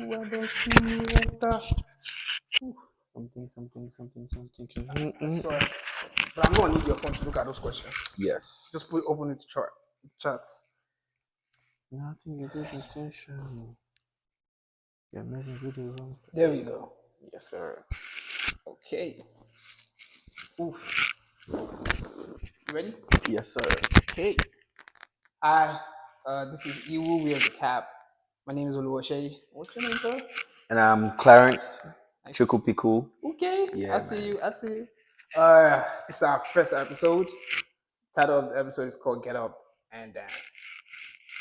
I don't see you like that. Something. Sorry. But I'm gonna need your phone to look at those questions. Yes. Just open it to chat. Nothing you do is intentional. You're making video wrong. There we go. Yes, sir. Okay. Oof. You ready? Yes, sir. Okay. Hi. This is Iwu. We have the cap. My name is Oluwaseyi. What's your name, sir? And I'm Clarence. CHUKUPIKU. Okay. Yeah, I see you. This is our first episode. The title of the episode is called Get Up and Dance.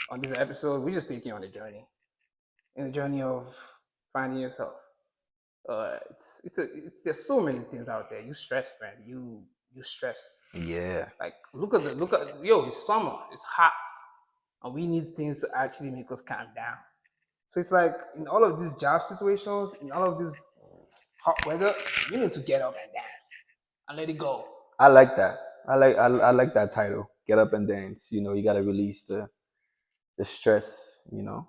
On this episode, we're just taking you on a journey. In the journey of finding yourself. There's so many things out there. You stressed, man. You stress. Yeah. Like look at it's summer, it's hot, and we need things to actually make us calm down. So it's like in all of these job situations, in all of this hot weather, you need to get up and dance and let it go. I like that. I like that title. Get up and dance. You know, you gotta release the stress, you know.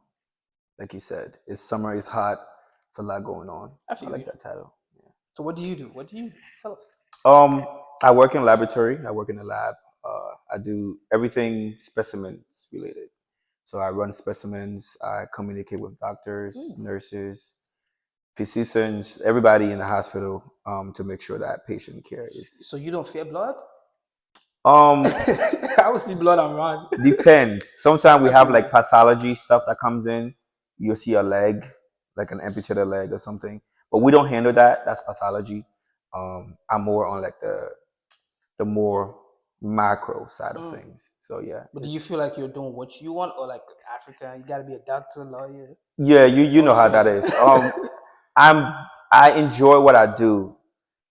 Like you said. It's summer, it's hot, it's a lot going on. I like that title. Yeah. So what do you do? Tell us? I work in laboratory. I work in a lab. I do everything specimens related. So I run specimens. I communicate with doctors, nurses, physicians, everybody in the hospital to make sure that patient care is. So you don't fear blood? I will see blood and run. Depends. Sometimes we have like pathology stuff that comes in. You'll see a leg, like an amputated leg or something. But we don't handle that. That's pathology. I'm more on like the more macro side of things. So yeah. But do you feel like you're doing what you want, or like Africa, you gotta be a doctor, lawyer? Yeah, you know how that is. I enjoy what I do,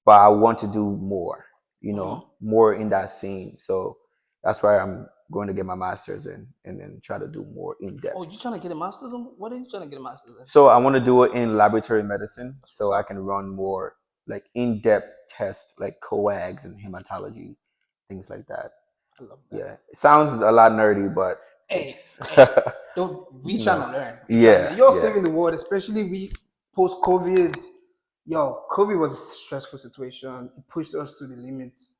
but I want to do more. You know, more in that scene. So that's why I'm going to get my master's in, and then try to do more in depth. Oh, you trying to get a master's in? What are you trying to get a master's in? So I want to do it in laboratory medicine, so I can run more like in-depth tests, like coags and hematology, things like that. I love that. Yeah, it sounds a lot nerdy, but hey, we trying to learn. You're saving the world, especially we post-COVID. Yo, COVID was a stressful situation. It pushed us to the limits.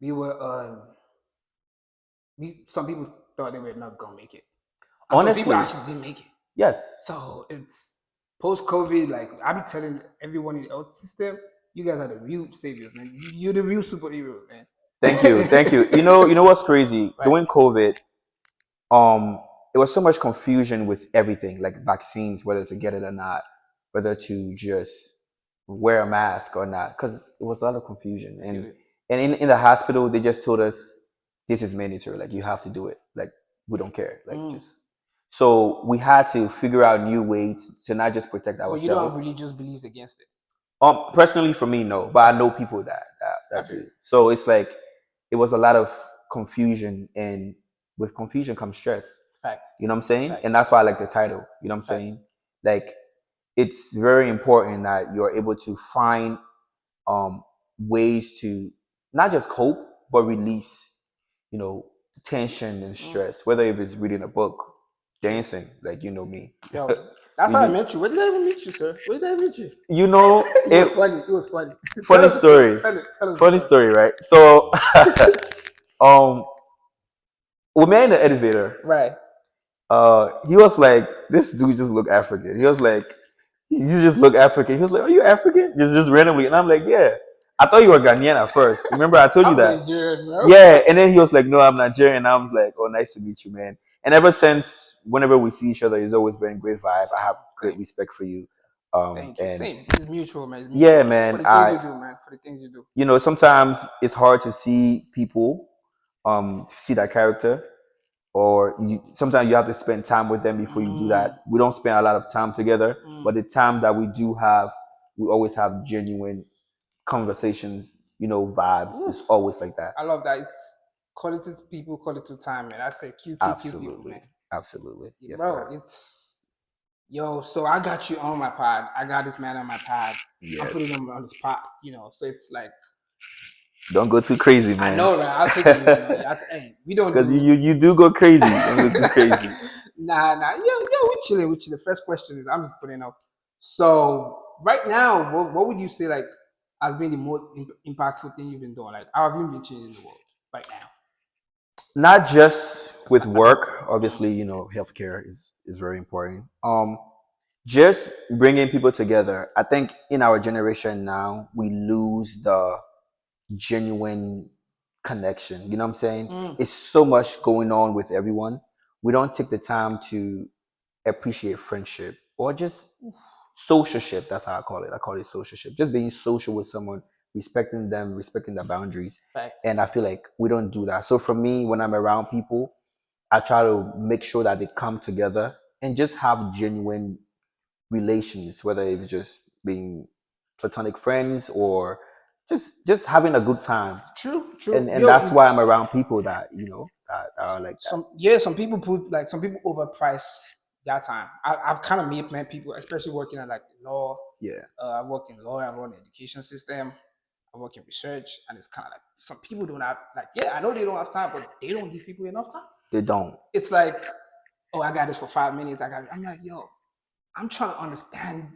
We were some people thought they were not gonna make it. And honestly, some people actually didn't make it. Yes. So it's post-COVID. Like I be telling everyone in the health system, you guys are the real saviors, man. You're the real superheroes, man. Thank you. You know what's crazy? Right. During COVID, there was so much confusion with everything, like vaccines, whether to get it or not, whether to just wear a mask or not, because it was a lot of confusion. And in the hospital, they just told us this is mandatory, like you have to do it, like we don't care, like just. So we had to figure out new ways to not just protect ourselves. But you don't have religious beliefs against it. Personally, for me, no, but I know people that do. So it's like it was a lot of confusion, and with confusion comes stress. Fact. You know what I'm saying? Fact. And that's why I like the title. You know what I'm saying? Like it's very important that you're able to find ways to not just cope but release, you know, tension and stress. Whether if it's reading a book, dancing, like you know me. Yo, that's how I met you. Where did I even meet you, sir? Where did I meet you? You know, it was funny. Funny story. Tell us funny story, right? So, we met in the elevator. Right. He was like, this dude just look African. He was like, you just look African. He was like, are you African? Just randomly. And I'm like, yeah. I thought you were Ghanaian at first. Remember I told you that? Nigerian, bro. Yeah. And then he was like, no, I'm Nigerian. And I was like, oh, nice to meet you, man. And ever since, whenever we see each other, it's always been a great vibe. I have great respect for you. Thank you. And same. It's mutual, man. It's mutual. Yeah, man. For the things you do, man. For the things you do. You know, sometimes it's hard to see people, see that character. Or sometimes you have to spend time with them before you do that. We don't spend a lot of time together, but the time that we do have, we always have genuine conversations, you know, vibes. It's always like that. I love that. It's quality people, quality time, man. That's a cute people, man. Absolutely. Yes, bro, sir. So I got you on my pod. I got this man on my pod. Yes. I'm putting him on the spot, you know, so it's like, don't go too crazy, man. I know, right? I'll take you. Hey, we don't because you do go crazy. Don't go too crazy. Nah. Yo, we chilling. The first question is, I'm just putting up. So right now, what would you say like has been the most impactful thing you've been doing? Like how have you been changing the world right now? Not just with As a work, obviously, healthcare is very important. Just bringing people together. I think in our generation now, we lose the genuine connection. You know what I'm saying? It's so much going on with everyone. We don't take the time to appreciate friendship or just socialship. That's how I call it. I call it socialship. Just being social with someone, respecting them, respecting their boundaries. Facts. And I feel like we don't do that. So for me, when I'm around people, I try to make sure that they come together and just have genuine relations, whether it's just being platonic friends or just having a good time. True, true. And Yo, that's why I'm it's around people that that are like that. some people put like some people overprice their time. I've kind of met people, especially working at like law. Yeah, I worked in law, I run the education system, I work in research, and it's kind of like some people don't have like yeah, I know they don't have time, but they don't give people enough time. they don't. It's like, oh, I got this for 5 minutes. I'm like, yo, I'm trying to understand.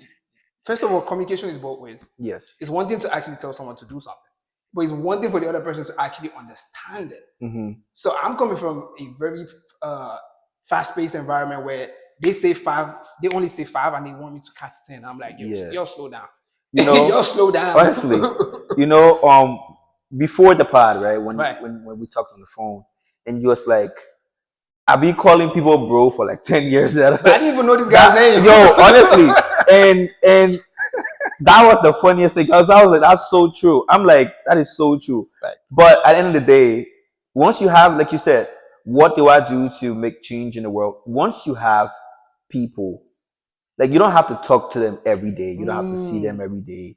First of all, communication is both ways. Yes. It's one thing to actually tell someone to do something, but it's one thing for the other person to actually understand it. Mm-hmm. So I'm coming from a very fast-paced environment where they say 5, they only say 5, and they want me to catch 10. I'm like, yo, yo, slow down. Yo, slow down. Honestly, before the pod, right? When we talked on the phone, and you was like, I've been calling people bro for like 10 years. But I didn't even know this guy's name. Yo, honestly. And that was the funniest thing. Because I was like, that's so true. I'm like, that is so true. Right. But at the end of the day, once you have, like you said, what do I do to make change in the world? Once you have people, like you don't have to talk to them every day. You don't have to see them every day.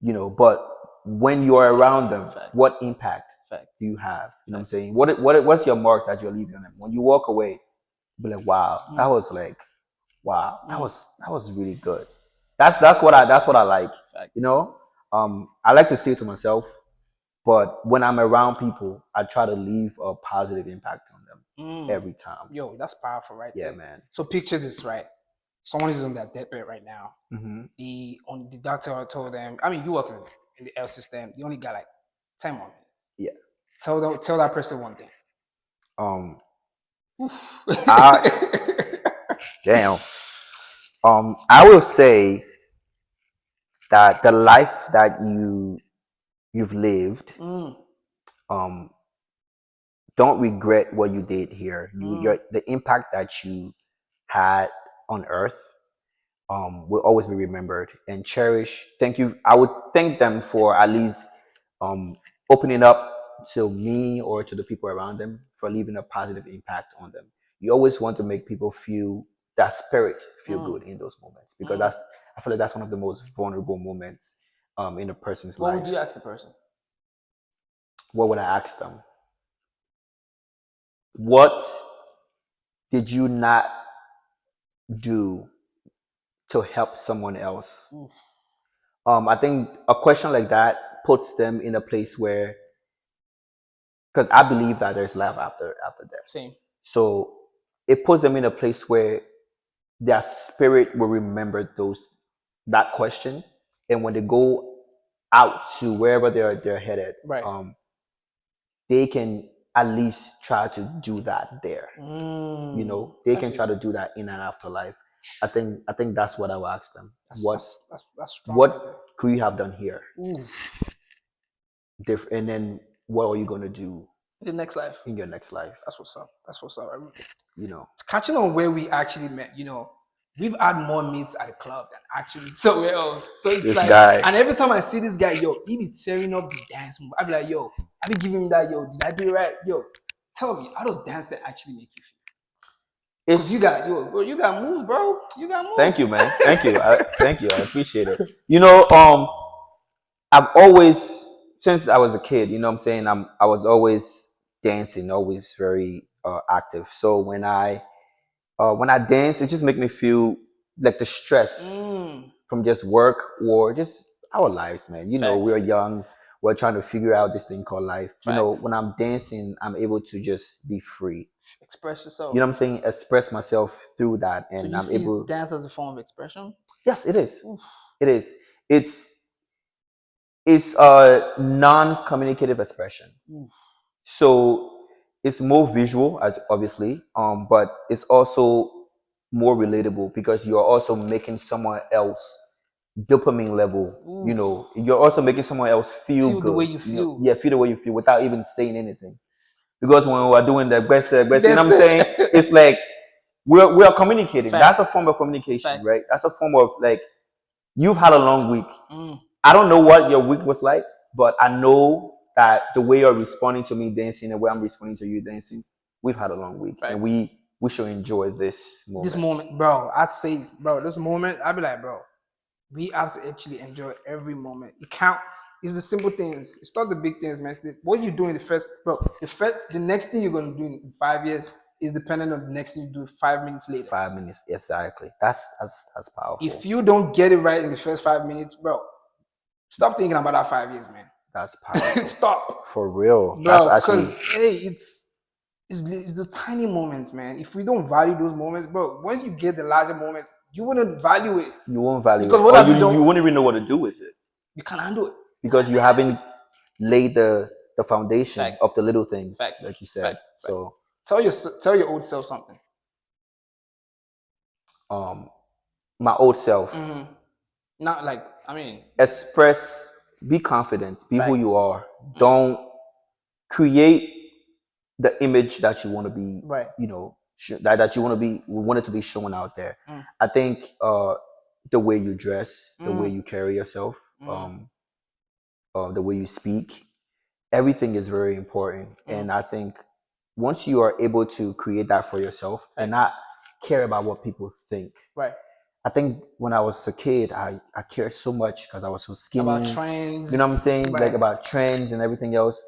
But when you are around them, what impact do you have? You know what I'm saying? What's your mark that you're leaving on them? When you walk away, be like, wow, that was like, wow, that was really good. That's what I like. I like to stay to myself, but when I'm around people, I try to leave a positive impact on them every time. Yo, that's powerful, right? Yeah, there. man. So picture this, right? Someone is on their deathbed right now. Mm-hmm. The doctor told them, I mean, you work in the health system, you only got like 10 more minutes. Yeah. Tell that person one thing. Damn. I will say that the life that you've lived, don't regret what you did here. The impact that you had on Earth will always be remembered and cherished. Thank you. I would thank them for at least opening up to me or to the people around them for leaving a positive impact on them. You always want to make people feel that spirit feel good in those moments because I feel like that's one of the most vulnerable moments in a person's life. What would you ask the person? What would I ask them? What did you not do to help someone else? I think a question like that puts them in a place where, because I believe that there's life after death. Same. So it puts them in a place where their spirit will remember that question, and when they go out to wherever they're headed, right. They can at least try to do that there. They can try to do that in an afterlife. I think that's what I will ask them. That's strong. What could you have done here? And then what are you going to do in the next life? In your next life. That's what's up. Catching on where we actually met, we've had more meets at the club than actually somewhere else. So it's this like, guy. And every time I see this guy, yo, he be tearing up the dance move. I be like, yo, I be giving him that, yo, did I do it right? Yo, tell me, how does dancing actually make you feel? Because you got moves, bro. You got moves. Thank you, man. Thank you. Thank you. I appreciate it. I've always, since I was a kid, you know what I'm saying, I was always dancing, always very active. So when I dance, it just make me feel like the stress from just work or just our lives, man. We're young, we're trying to figure out this thing called life. When I'm dancing, I'm able to just be free. Express yourself. You know what I'm saying? Express myself through that, and so you I'm see able. dance as a form of expression? Yes, it is. Oof. It is. It's a non-communicative expression. Oof. So it's more visual, as obviously, but it's also more relatable because you're also making someone else dopamine level. Oof. You're also making someone else feel good. The way you feel. Yeah, feel the way you feel without even saying anything. Because when we're doing the best, you know what I'm saying? It's like we're communicating. Fact. That's a form of communication. Fact. Right? That's a form of like, you've had a long week. I don't know what your week was like, but I know that the way you're responding to me dancing, the way I'm responding to you dancing, we've had a long week. Fact. And we should enjoy this moment. This moment, bro. I'd say, bro, this moment, I'd be like, bro, we have to actually enjoy every moment. It counts. It's the simple things. It's not the big things, man. What you do in the first, bro. The next thing you're gonna do in 5 years is dependent on the next thing you do 5 minutes later. 5 minutes, exactly. That's powerful. If you don't get it right in the first 5 minutes, bro, stop thinking about that 5 years, man. That's powerful. Stop. For real, bro. That's actually. Because hey, it's the tiny moments, man. If we don't value those moments, bro, once you get the larger moment, you wouldn't value it. You won't value because it. What you won't even know what to do with it. You can't handle it. Because you haven't laid the foundation Fact. Of the little things, Fact. Like you said. Fact. So tell your old self something. My old self. Mm-hmm. Not like, express, be confident, be Fact. Who you are. Don't create the image that you want to be, right. That you want it to be shown out there. I think the way you dress, the way you carry yourself, the way you speak, everything is very important. And I think once you are able to create that for yourself and not care about what people think, right. I think when I was a kid, I cared so much because I was so skinny. About trends. You know what I'm saying? Right. Like about trends and everything else.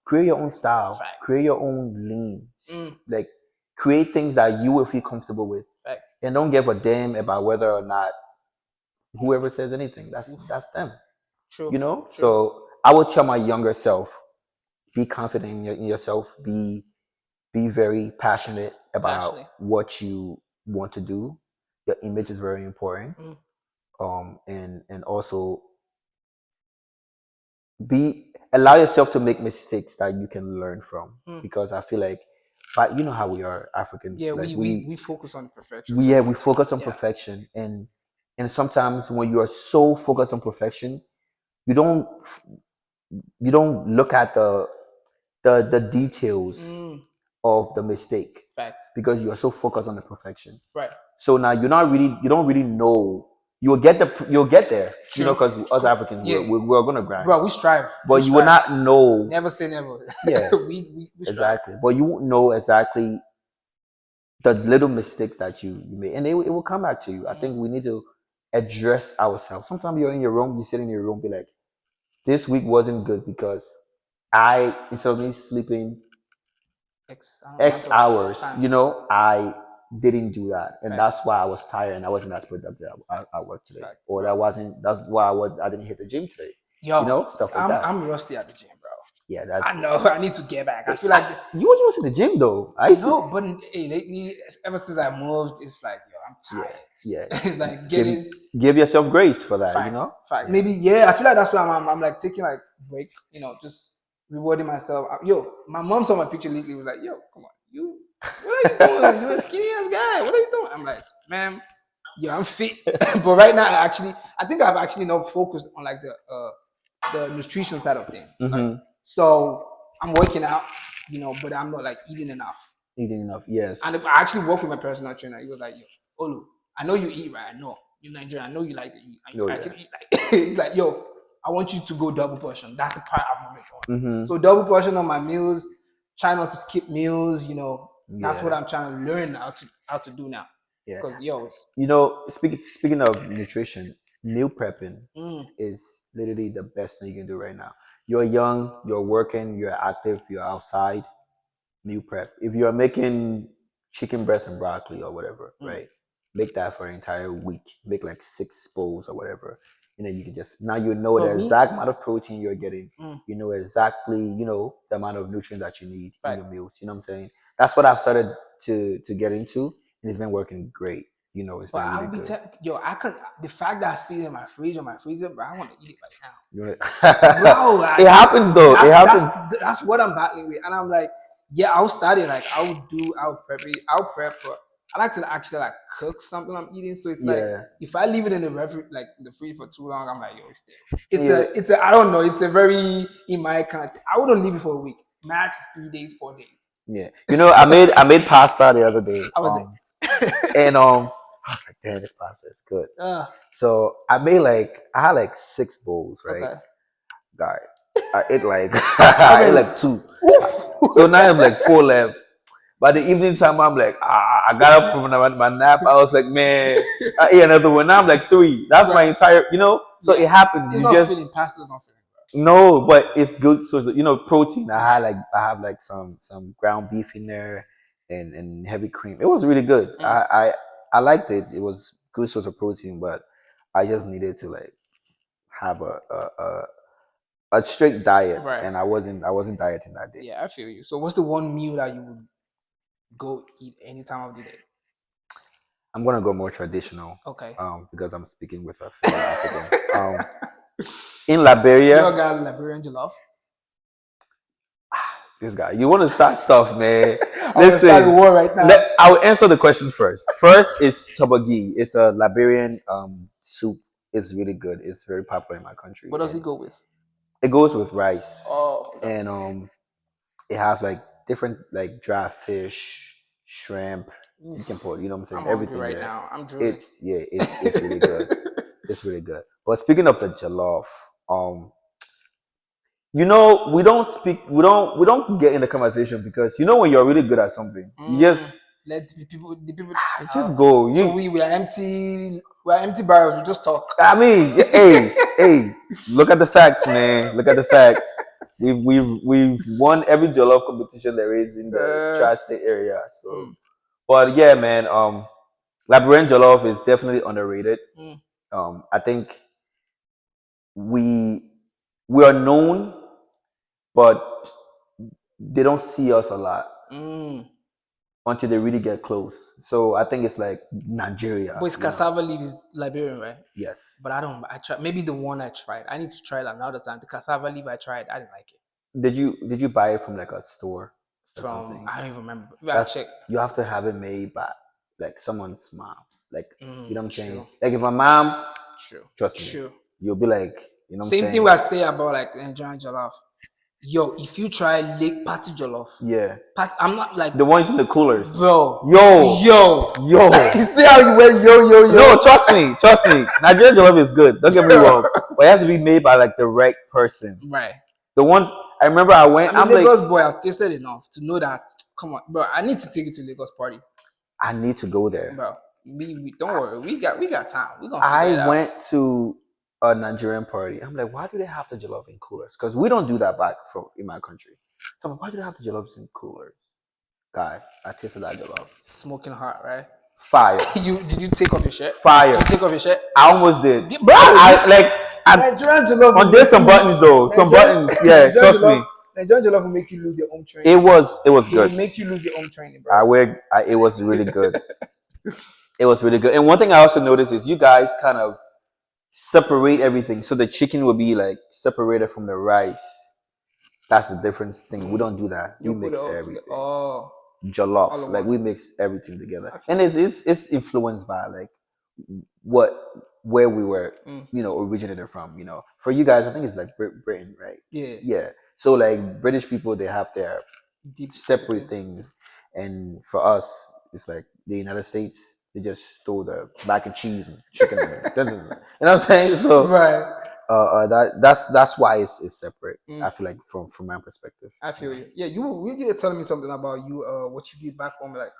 Create your own style. Fact. Create your own lanes. Like create things that you will feel comfortable with. Fact. And don't give a damn about whether or not whoever says anything. That's them. True. True. So I would tell my younger self, be confident in yourself. Be very passionate about what you want to do. Your image is very important. And also allow yourself to make mistakes that you can learn from. Because I feel like, but you know how we are Africans. Yeah, like we focus on perfection. We focus on perfection, and sometimes when you are so focused on perfection, you don't look at the details of the mistake. Fact. Because you are so focused on the perfection. Right. So now you don't really know. You'll get there. True. Because us Africans, we're gonna grind. Bro, we strive. But you will not know. Never say never. Yeah. we exactly. But you won't know exactly the little mistakes that you made, and it will come back to you. I think we need to address ourselves. Sometimes you're in your room, you sit in your room, be like, this week wasn't good because instead of me sleeping X hours, I didn't do that, and that's why I was tired and I wasn't as productive at work today, or that's why I didn't hit the gym today. Stuff like that. I'm rusty at the gym, bro. Yeah, I know. I need to get back. I feel like you was in the gym though. I know, but lately, ever since I moved, it's like, yo, I'm tired. Yeah. It's like give yourself grace for that. Fact, Fact. Yeah. Maybe I feel like that's why I'm like taking like break. Just rewarding myself. Yo, my mom saw my picture lately. Was like, yo, come on, what are you doing? You're a skinny ass guy. What are you doing? I'm like, man, I'm fit. But right now, I think I've actually not focused on like the nutrition side of things. Like, so I'm working out, but I'm not like eating enough. Yes. And I actually work with my personal trainer. He was like, yo, Olu, I know you eat, right? I know you're Nigerian. I know you like to eat. Eat like he's like, yo, I want you to go double portion. That's the part I'm working on. So double portion on my meals. Try not to skip meals. That's what I'm trying to learn how to do now. Yeah. Because speaking of nutrition, meal prepping is literally the best thing you can do right now. You're young, you're working, you're active, you're outside. Meal prep. If you are making chicken breast and broccoli or whatever, right? Make that for an entire week. Make like 6 bowls or whatever. You can just now you know the exact amount of protein you're getting. You know exactly the amount of nutrients that you need in your meals. You know what I'm saying? That's what I've started to get into, and it's been working great. It's been really good. I can the fact that I see it in my fridge or my freezer, bro, I want to eat it right now. Bro, it happens though. It happens. That's what I'm battling with, and I'm like, yeah, I'll start it. Like I'll prep it. I'll prep for. I like to actually like cook something I'm eating, so it's like if I leave it in the the fridge for too long, I'm like, yo, it's stale. It's a I don't know. It's a very in my kind. I wouldn't leave it for a week. Max 3 days, 4 days. Yeah, I made pasta the other day. How was it? And I was like, damn, this pasta is good. So I had like 6 bowls, right? Okay. Guy, I ate like I ate like 2. So now I'm like 4 left. By the evening time, I'm like, I got up from my nap. I was like, man, I ate another one. Now I'm like 3. That's my entire, So it happens. It's not feeling pasta's not feeling. No, but it's good. So protein. I have like some ground beef in there and heavy cream. It was really good. I liked it. It was good source of protein, but I just needed to like have a strict diet, and I wasn't dieting that day. Yeah, I feel you. So what's the one meal that you would go eat any time of the day? I'm gonna go more traditional. Okay. Because I'm speaking with a fellow African. In Liberia. You got Liberian jollof? This guy, you want to start stuff, man. Listen, start war right now. I will answer the question first. First is tabagi. It's a Liberian soup. It's really good. It's very popular in my country. What does it go with? It goes with rice. Oh. And it has like different like dry fish, shrimp. You can put, you know what I'm saying? I'm everything right there. Now. I'm drooling. It's really good. It's really good. But speaking of the jollof, we don't get in the conversation because when you're really good at something, you just let the people just go. So we are empty. We are empty barrels. We just talk. I mean, hey, look at the facts, man. Look at the facts. We've won every jollof competition there is in the tri-state area. So, but yeah, man. Liberian jollof is definitely underrated. I think we are known, but they don't see us a lot until they really get close. So I think it's like Nigeria. But cassava leaf is Liberian, right? Yes. But I tried maybe the one I tried. I need to try that another time. The cassava leaf I tried, I didn't like it. Did you buy it from like a store? From I don't even remember. You have to have it made by like someone's mom. Like you know what I'm saying? Like if a mom, trust me, you'll be like, you know what I'm saying? Same thing I say about like enjoying jollof. Yo, if you try Lake Party jollof, I'm not like the ones in the coolers, bro. Yo. You see how you went yo? No, trust me. Nigerian jollof is good. Don't get me wrong, but it has to be made by like the right person. Right. The ones I remember, I'm Lagos like, boy. I've tasted enough to know that. Come on, bro. I need to take you to Lagos party. I need to go there, bro. We don't worry. We got time. We gonna. I went to a Nigerian party. I'm like, why do they have the jollof in coolers? Because we don't do that back in my country. So I'm like, why do they have the jollof in coolers? Guy, I tasted that jollof. Smoking hot, right? Fire. Did you take off your shirt? Fire. Did you take off your shirt? I almost did. Bro, Nigerian jollof. There's some buttons though. Some buttons. Yeah, trust me. Nigerian jollof will make you lose your own training. It was good. It will make you lose your own training, bro. It was really good. It was really good. And one thing I also noticed is you guys kind of separate everything. So the chicken will be like separated from the rice. That's the different thing. We don't do that. We mix everything. Oh. Jollof. Like we mix everything together. And it's influenced by like where we were, originated from. For you guys, I think it's like Britain, right? Yeah. Yeah. So like British people, they have their separate things, and for us, it's like the United States. They just throw the mac and cheese and chicken in it. You know what I'm saying? So right. That's why it's separate. I feel like from my perspective. I feel you. Yeah, you were telling me something about you what you did back home, like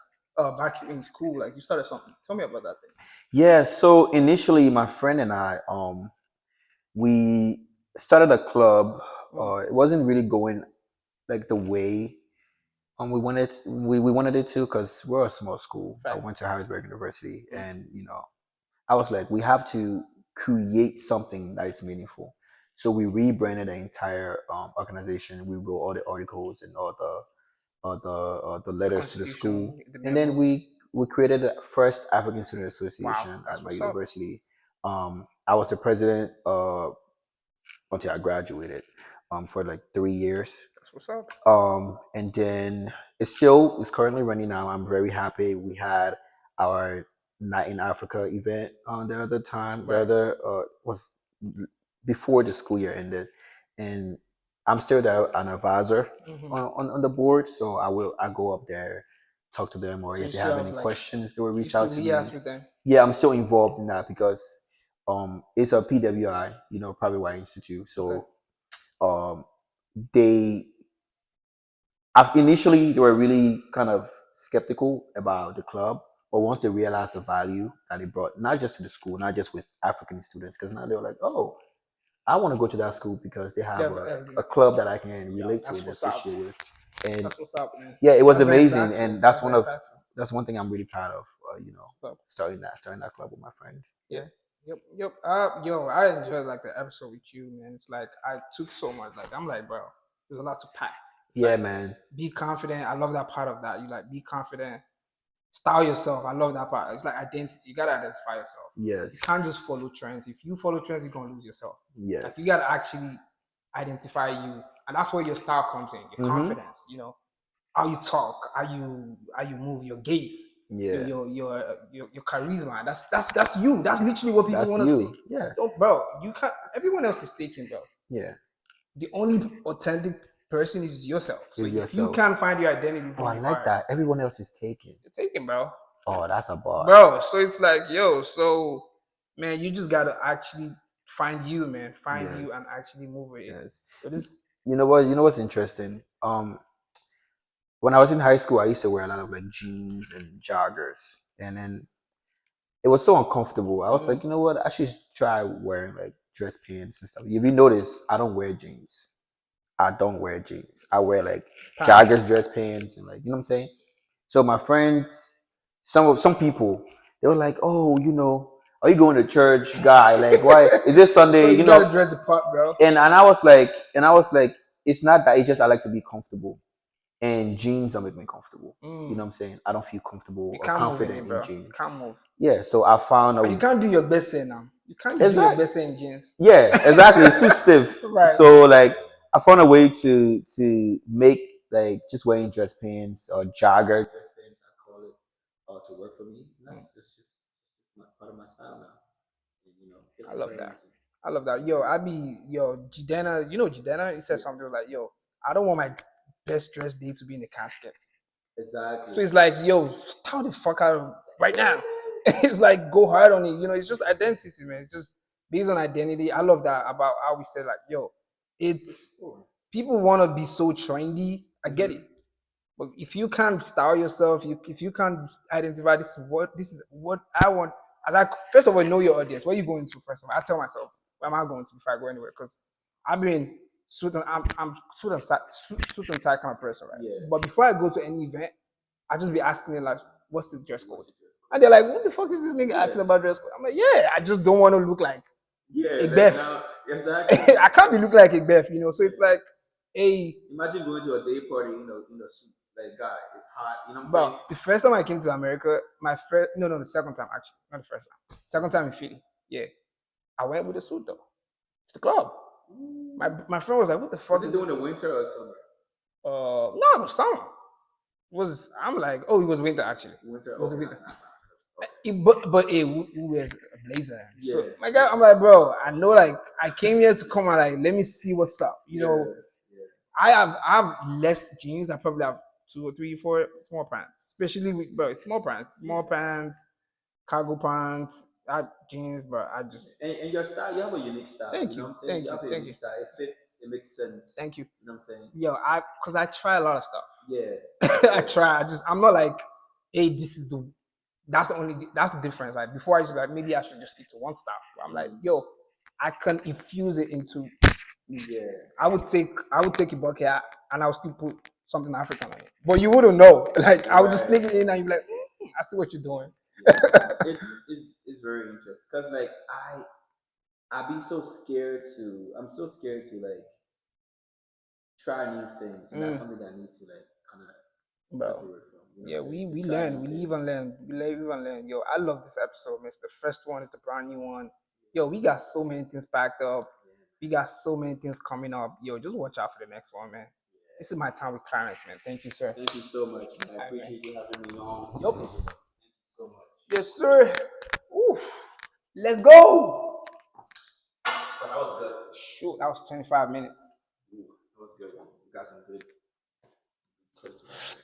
back in school, like you started something. Tell me about that thing. Yeah, so initially my friend and I we started a club. It wasn't really going like the way we wanted it to, because we're a small school. Right. I went to Harrisburg University, and I was like, we have to create something that is meaningful. So we rebranded the entire organization. We wrote all the articles and all the The letters to the school, constitution, the and then memos. we created the first African Student Wow, Association that's at my what's up. university. I was the president until I graduated for like 3 years. That's what's up. And then it's currently running now. I'm very happy. We had our Night in Africa event on the other time. The Right. other was before the school year ended, and I'm still an advisor on the board. So I go up there, talk to them, or So you if they still have have any like questions, they will you reach still out to me. liaise with them. Yeah, I'm still involved in that because it's a PWI, Private White Institute. Okay. So um, they initially they were really kind of skeptical about the club, but once they realized the value that it brought, not just to the school, not just with African students, because now they were like, oh, I want to go to that school because they have Definitely. a club that I can relate to That's and what's up. associate with. And That's what's up, man. yeah, it was That's very amazing, impactful. and That's very impactful. that's one thing I'm really proud of. So, Starting that club with my friend. yeah. Yep. Yep. Yo, I enjoyed like the episode with you, man. It's like I took so much. Like I'm like, bro, there's a lot to pack. It's Yeah, like man. be confident. I love that part of that. You like be confident. Style yourself. I love that part. It's like identity. You gotta identify yourself. Yes. You can't just follow trends. If you follow trends, you're gonna lose yourself. Yes. Like you gotta actually identify you, and that's where your style comes in. Your confidence. How you talk, how you move, your gait, Yeah. your charisma. That's you. That's literally what people want to see. Yeah. Don't, bro. You can't. Everyone else is taken, bro. Yeah. The only authentic person is yourself. So Is if you yourself. can't find your identity, Oh, I like that. Everyone else is taken. You're taken, bro. Oh, that's a bar. Bro, so it's like, yo, so man, you just gotta actually find you, man. Find you and actually move with it. Yes. So this, You know what? You know what's interesting? When I was in high school, I used to wear a lot of like jeans and joggers, and then it was so uncomfortable. I was like, you know what? I should try wearing like dress pants and stuff. If you notice, I don't wear jeans. I don't wear jeans. I wear like joggers, dress pants, and like what I'm saying. So my friends, some people, they were like, oh, are you going to church, guy? Like, why is this Sunday? bro, you gotta dress the part, bro. And I was like, it's not that. It's just I like to be comfortable. And jeans don't make me comfortable. You know what I'm saying? I don't feel comfortable or confident in jeans. Can't move. Yeah, so I found you can't do your best now. You can't do your best in jeans. Yeah, exactly. It's too stiff. Right. So like I found a way to make like just wearing dress pants or jogger dress pants, I call it, to work for me. That's just part of my style now. And, I love that. I love that. Yo, Jidena, Jidena, he said something like, yo, I don't want my best dressed day to be in the casket. Exactly. So it's like, yo, style the fuck out right now. It's like go hard on it. It's just identity, man. It's just based on identity. I love that about how we say like, yo, it's people want to be so trendy. I get it. But if you can't style yourself, if you can't identify this is what I want. I like first of all, know your audience. Where are you going to first of all? I tell myself, where am I going to before I go anywhere? Because I've been I'm suit and tie kind of person, right? Yeah. But before I go to any event, I just be asking them like, what's the dress code? And they're like, what the fuck is this nigga asking about dress code? I'm like, yeah, I just don't want to look like a Beth. Exactly. I can't be looking like a Beth, So it's like, hey, imagine going to a day party, suit, like guy, it's hot, you know what I'm saying? The first time I came to America, the second time actually, not the first time. Second time in Philly, yeah. I went with a suit though. To the club. My friend was like, what the fuck is it during the winter or summer? No, it was summer. I'm like, oh, it was winter actually. Winter. It was winter. But who wears a blazer? Yeah. So my guy, I'm like, bro, I know like I came here to come and like let me see what's up. Yeah. I have less jeans. I probably have 2 or 3, 4 small pants. Especially with small pants, cargo pants. I have jeans, but I just and your style, you have a unique style. Thank you. Know what I'm saying? You have a unique style. It fits, it makes sense. Thank you. You know what I'm saying? Yo, because I try a lot of stuff. Yeah. I try. I'm not like, hey, this is that's the difference. Like before I used to be like, maybe I should just stick to one style. I'm like, yo, I can infuse it into. Yeah. I would take a bucket and I would still put something African on it. But you wouldn't know. Like I would just sneak it in and you'd be like, I see what you're doing. It's very interesting because like I'm so scared to like try new things, and that's something that I need to like kind of separate from. Yeah, we learn, we live and learn, we live and learn. Yo, I love this episode, man. It's the first one, it's a brand new one. Yo, we got so many things packed up. We got so many things coming up. Yo, just watch out for the next one, man. This is my time with Clarence, man. Thank you, sir. Thank you so much, man. I appreciate you having me on. Yup. Thank you so much. Yes, sir. Oof. Let's go. But that was good. Shoot, that was 25 minutes. Ooh, that was good. We got some good clips.